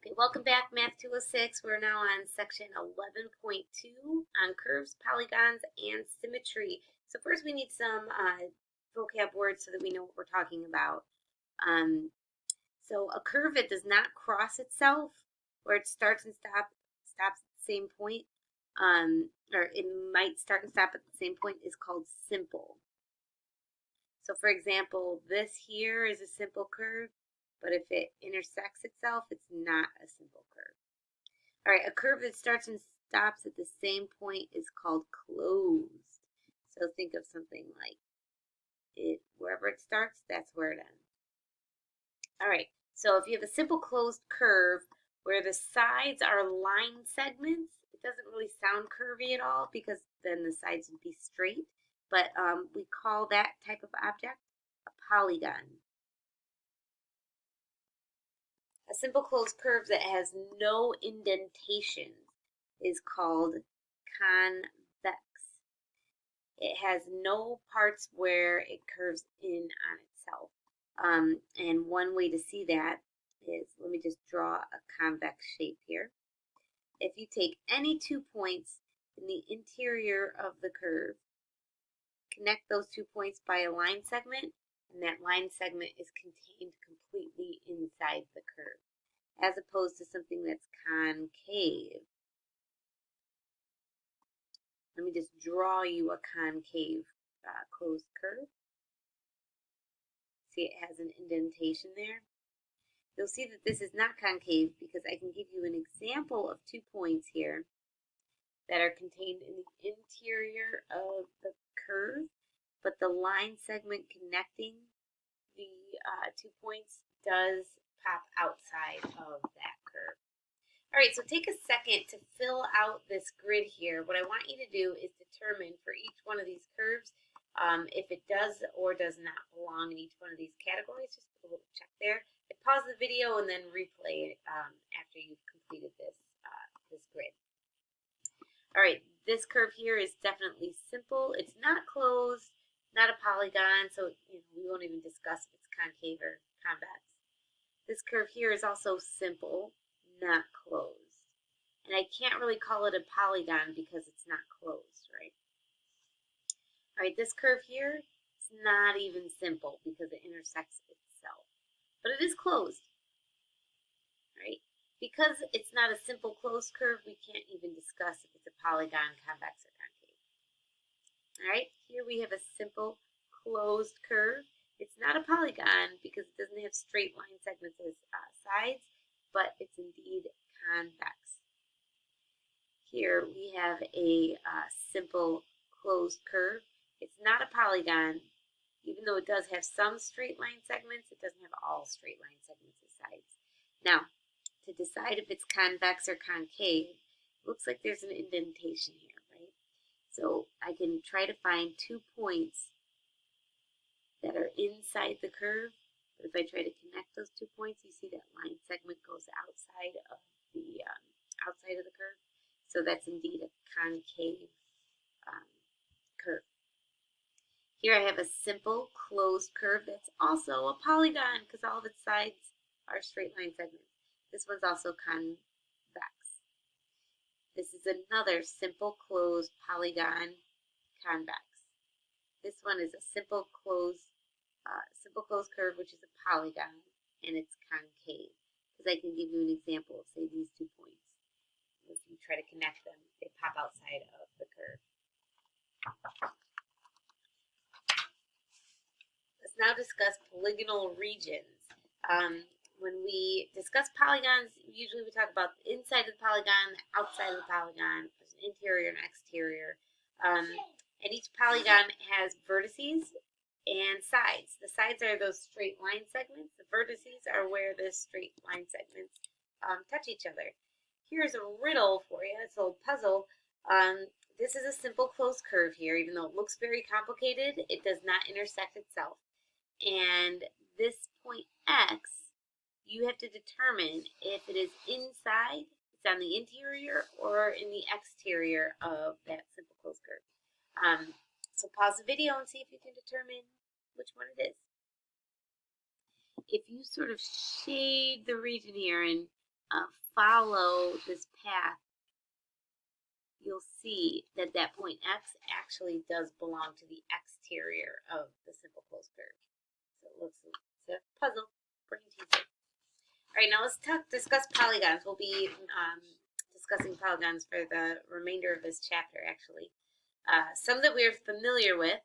Okay, welcome back, Math 206. We're now on section 11.2 on curves, polygons, and symmetry. So first we need some vocab words so that we know what we're talking about. So a curve that does not cross itself, where it starts and stops at the same point, or it might start and stop at the same point, is called simple. So for example, this here is a simple curve, but if it intersects itself, it's not a simple curve. All right, a curve that starts and stops at the same point is called closed. So think of something like it, wherever it starts, that's where it ends. All right, so if you have a simple closed curve where the sides are line segments, it doesn't really sound curvy at all because then the sides would be straight, but we call that type of object a polygon. A simple closed curve that has no indentations is called convex. It has no parts where it curves in on itself. And one way to see that is, let me just draw a convex shape here. If you take any 2 points in the interior of the curve, connect those 2 points by a line segment, and that line segment is contained completely inside the curve, as opposed to something that's concave. Let me just draw you a concave closed curve. See, it has an indentation there. You'll see that this is not concave because I can give you an example of 2 points here that are contained in the interior of the curve, but the line segment connecting the 2 points does pop outside of that curve. All right, so take a second to fill out this grid here. What I want you to do is determine for each one of these curves if it does or does not belong in each one of these categories. Just put a little check there. And pause the video and then replay it after you've completed this grid. All right, this curve here is definitely simple. It's not closed, not a polygon, so we won't even discuss if it's concave or convex. This curve here is also simple, not closed. And I can't really call it a polygon because it's not closed, right? All right, this curve here is not even simple because it intersects itself, but it is closed, right? Because it's not a simple closed curve, we can't even discuss if it's a polygon, convex, or concave. All right, here we have a simple closed curve. It's not a polygon because it doesn't have straight line segments as sides, but it's indeed convex. Here we have a simple closed curve. It's not a polygon, even though it does have some straight line segments. It doesn't have all straight line segments as sides. Now, to decide if it's convex or concave, it looks like there's an indentation here, right? So I can try to find 2 points that are inside the curve, but if I try to connect those 2 points, you see that line segment goes outside of the curve. So that's indeed a concave curve. Here I have a simple closed curve that's also a polygon because all of its sides are straight line segments. This one's also convex. This is another simple closed polygon, convex. This one is a simple closed curve, which is a polygon, and it's concave. Because I can give you an example of, say, these 2 points. If you try to connect them, they pop outside of the curve. Let's now discuss polygonal regions. When we discuss polygons, usually we talk about the inside of the polygon, the outside of the polygon, there's an interior and exterior. And each polygon has vertices and sides. The sides are those straight line segments. The vertices are where the straight line segments touch each other. Here's a riddle for you. It's a little puzzle. This is a simple closed curve here. Even though it looks very complicated, it does not intersect itself. And this point X, you have to determine if it is inside, it's on the interior, or in the exterior of that simple closed curve. So pause the video and see if you can determine which one it is. If you sort of shade the region here and follow this path, you'll see that that point X actually does belong to the exterior of the simple closed curve. So it looks like a puzzle, brain teaser. All right, now let's discuss polygons. We'll be discussing polygons for the remainder of this chapter, actually. Some that we're familiar with.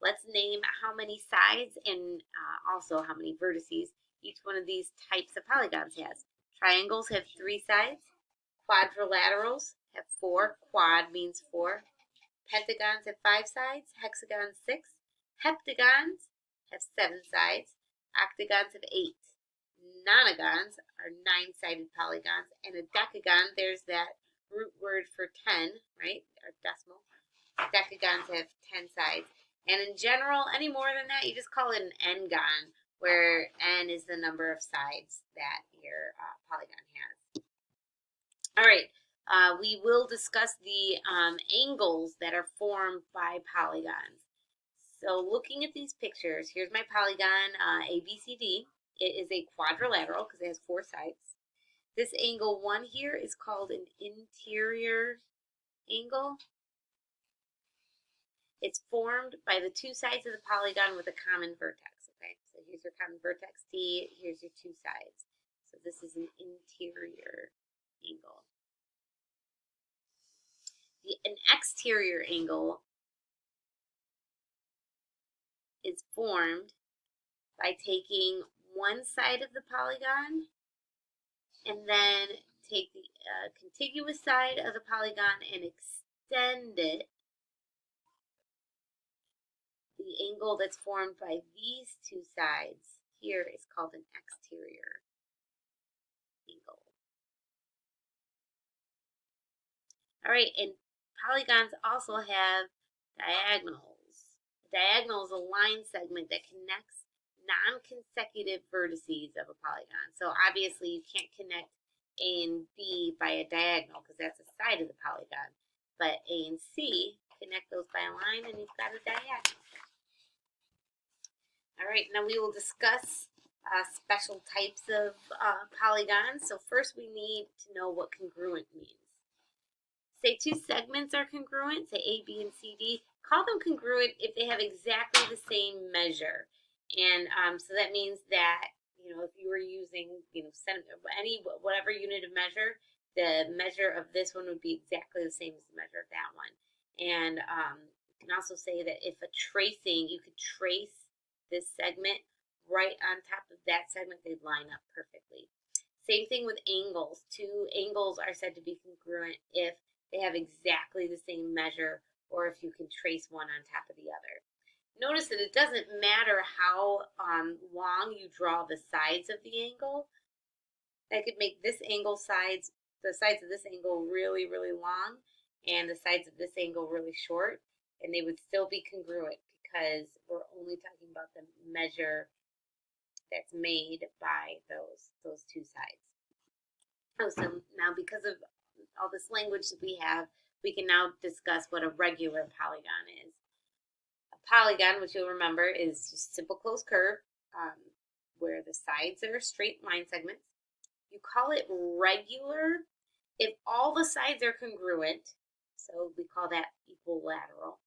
Let's name how many sides and also how many vertices each one of these types of polygons has. Triangles have 3 sides. Quadrilaterals have 4. Quad means 4. Pentagons have 5 sides. Hexagons 6. Heptagons have 7 sides. Octagons have 8. Nonagons are 9-sided polygons. And a decagon, there's that root word for 10, right? Or decimal. Decagons have 10 sides. And in general, any more than that, you just call it an n-gon, where n is the number of sides that your polygon has. All right, we will discuss the angles that are formed by polygons. So looking at these pictures, here's my polygon ABCD. It is a quadrilateral because it has 4 sides. This angle 1 here is called an interior angle. It's formed by the 2 sides of the polygon with a common vertex, okay? So here's your common vertex D, here's your 2 sides. So this is an interior angle. An exterior angle is formed by taking one side of the polygon and then take the contiguous side of the polygon and extend it. The angle that's formed by these 2 sides here is called an exterior angle. All right, and polygons also have diagonals. A diagonal is a line segment that connects non-consecutive vertices of a polygon. So obviously you can't connect A and B by a diagonal because that's a side of the polygon. But A and C, connect those by a line and you've got a diagonal. All right, now we will discuss special types of polygons. So first we need to know what congruent means. Say 2 segments are congruent, say A, B, and C, D. Call them congruent if they have exactly the same measure. And so that means that, if you were using, whatever unit of measure, the measure of this one would be exactly the same as the measure of that one. And you can also say that if you could trace this segment right on top of that segment, they'd line up perfectly. Same thing with angles. 2 angles are said to be congruent if they have exactly the same measure or if you can trace one on top of the other. Notice that it doesn't matter how long you draw the sides of the angle. I could make the sides of this angle really, really long and the sides of this angle really short, and they would still be congruent because we're only talking about the measure that's made by those 2 sides. So now because of all this language that we have, we can now discuss what a regular polygon is. A polygon, which you'll remember, is just a simple closed curve where the sides are straight line segments. You call it regular if all the sides are congruent, so we call that equilateral.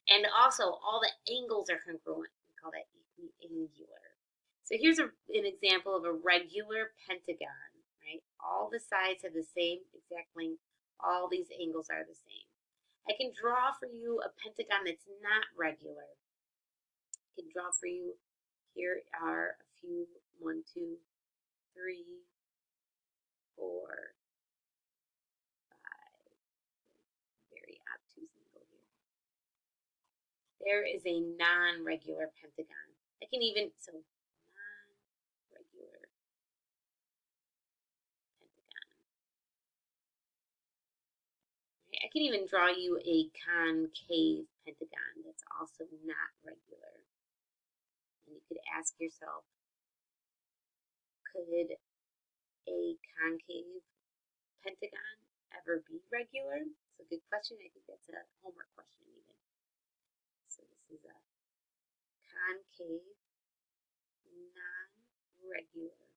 And also all the angles are congruent, we call that equiangular. So here's an example of a regular pentagon, right? All the sides have the same exact length. All these angles are the same. I can draw for you a pentagon that's not regular. I can draw for you, here are a few, 1, 2, 3, 4, 5, very obtuse angle here. There is a non-regular pentagon. I can even, non-regular pentagon. I can even draw you a concave pentagon that's also not regular. And you could ask yourself, could a concave pentagon ever be regular? It's a good question. I think that's a homework question even. So this is a concave, non-regular